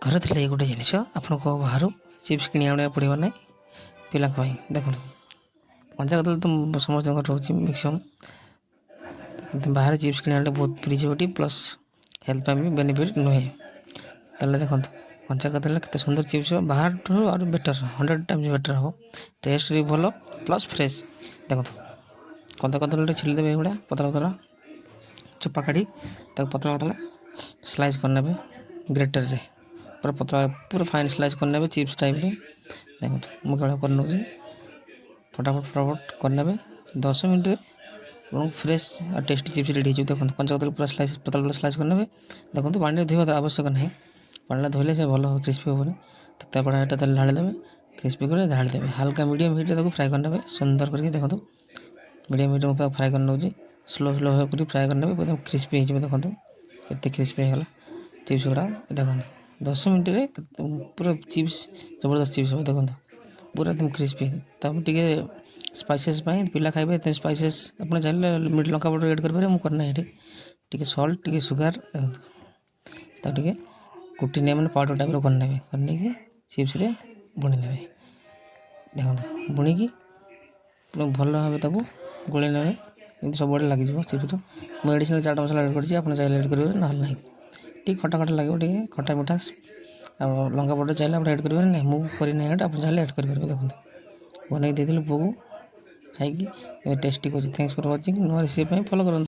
ଘରେ ଥିଲେ ଏଇ ଗୋଟେ ଜିନିଷ ଆପଣଙ୍କୁ ବାହାରୁ ଚିପ୍ସ କିଣି ଆଣିବାକୁ ପଡ଼ିବ ନାହିଁ ପିଲାଙ୍କ ପାଇଁ। ଦେଖନ୍ତୁ କଞ୍ଚା କଦଳୀ ତ ସମସ୍ତଙ୍କର ରହୁଛି ମ୍ୟାକ୍ସିମମ୍, କିନ୍ତୁ ବାହାରେ ଚିପ୍ସ କିଣି ଆଣିଲେ ବହୁତ ପ୍ରିଜର୍ଭେଟିଭ୍ ପ୍ଲସ୍ ହେଲ୍ଥ ପାଇଁ ବି ବେନିଫିଟ୍ ନୁହେଁ। ତାହେଲେ ଦେଖନ୍ତୁ କଞ୍ଚା କଦଳୀରେ କେତେ ସୁନ୍ଦର ଚିପ୍ସ ହେବ, ବାହାରଠୁ ଆହୁରି ବେଟର୍ 100 ଟାଇମ୍ସ ବେଟର୍ ହେବ, ଟେଷ୍ଟ ବି ଭଲ ପ୍ଲସ୍ ଫ୍ରେଶ୍। ଦେଖନ୍ତୁ କଞ୍ଚା କଦଳୀରେ ଛିଡ଼ିଦେବେ ଏଇଭଳିଆ ପତଳା ପତଳା ଚୋପା କାଢ଼ି ତାକୁ ପତଳା ପତଳା ସ୍ଲାଇସ୍ କରିନେବେ ଗ୍ରେଟର୍ରେ, ପୁରା ପତଳା ପୁରା ଫାଇନ୍ ସ୍ଲାଇସ୍ କରିନେବେ ଚିପ୍ସ ଟାଇପ୍ରେ। ଦେଖନ୍ତୁ ମୁଁ କେବଳ କରିନେଉଛି, ଫଟାଫଟ କରିନେବେ 10 ମିନିଟ୍ରେ ଏବଂ ଫ୍ରେଶ୍ ଆଉ ଟେଷ୍ଟି ଚିପ୍ସ ରେଡ଼ି ହେଇଯିବ। ଦେଖନ୍ତୁ କଞ୍ଚା କଦଳୀ ପୁରା ସ୍ଲାଇସ୍ ପତଳା ପତଳା ସ୍ଲାଇସ୍ କରିନେବେ। ଦେଖନ୍ତୁ ପାଣିରେ ଧୋଇବା ଆବଶ୍ୟକ ନାହିଁ, ପାଣିରେ ଧୋଇଲେ ସେ ଭଲ କ୍ରିସ୍ପି ହେବନି। ତାପରେ ଏଇଟା ତେଲ ଢାଳିଦେବେ, କ୍ରିସ୍ପି କରି ଢାଳିଦେବେ, ହାଲକା ମିଡ଼ିୟମ୍ ହିଟ୍ରେ ତାକୁ ଫ୍ରାଏ କରିନେବେ ସୁନ୍ଦର କରିକି। ଦେଖନ୍ତୁ ମିଡ଼ିୟମ୍ ହିଟ୍ରେ ମୁଁ ଫ୍ରାଏ କରିନେଉଛି, ସ୍ଲୋ କରି ଫ୍ରାଏ କରିନେବେ, ବହୁତ କ୍ରିସ୍ପି ହେଇଯିବ। ଦେଖନ୍ତୁ କେତେ କ୍ରିସ୍ପି ହେଇଗଲା ଚିପ୍ସ ଗୁଡ଼ା। ଦେଖନ୍ତୁ 10 ମିନିଟ୍ରେ ପୁରା ଚିପ୍ସ ଜବରଦସ୍ତ ଚିପ୍ସ ହେବ। ଦେଖନ୍ତୁ ପୁରା ଏକଦମ କ୍ରିସ୍ପି। ତାପରେ ଟିକେ ସ୍ପାଇସେସ୍ ପାଇଁ ପିଲା ଖାଇବେ, ଏତେ ସ୍ପାଇସେସ୍ ଆପଣ ଚାହିଁଲେ ମିଟ୍ ଲଙ୍କା ପାଉଡ଼ର ଏଡ଼୍ କରିପାରିବେ, ମୁଁ କରିନାହିଁ ଏଠି। ଟିକେ ସଲ୍ଟ, ଟିକେ ସୁଗାର, ଦେଖନ୍ତୁ ତାକୁ ଟିକେ କୁଟି ନେବେ, ମାନେ ପାଉଡ଼ର ଟାଇପ୍ର କରିନେବେ, କରିନେଇକି ଚିପ୍ସରେ ବୁଣି ନେବେ। ଦେଖନ୍ତୁ ବୁଣିକି ଭଲ ଭାବେ ତାକୁ ଗୋଳେଇ ନେବେ, ଏମିତି ସବୁଆଡ଼େ ଲାଗିଯିବ ଚିପ୍ସର। ମୁଁ ମେଡ଼ିସିନ୍ ଚାଟ୍ ମସଲା ଏଡ଼୍ କରିଛି, ଆପଣ ଚାହିଁଲେ ଏଡ଼୍ କରିବେ, ନହେଲେ ନାହିଁ। ଟିକେ ଖଟା ଲାଗିବ, ଟିକେ ଖଟା ମିଠା ଆଉ ଲଙ୍କା ପାଉଡ଼ର ଚାହିଁଲେ ଆପଣ ଏଡ଼୍ କରିପାରିବେ, ନାହିଁ ମୁଁ କରିନାହିଁ ଏଇଟା, ଆପଣ ଚାହିଁଲେ ଏଡ଼୍ କରିପାରିବେ। ଦେଖନ୍ତୁ ବନେଇକି ଦେଇଥିଲି ପୁଅକୁ, ଖାଇକି ଟେଷ୍ଟି କରୁଛି। Thanks for watching. ନୂଆ ରେସିପି ପାଇଁ ଫଲୋ କରନ୍ତୁ।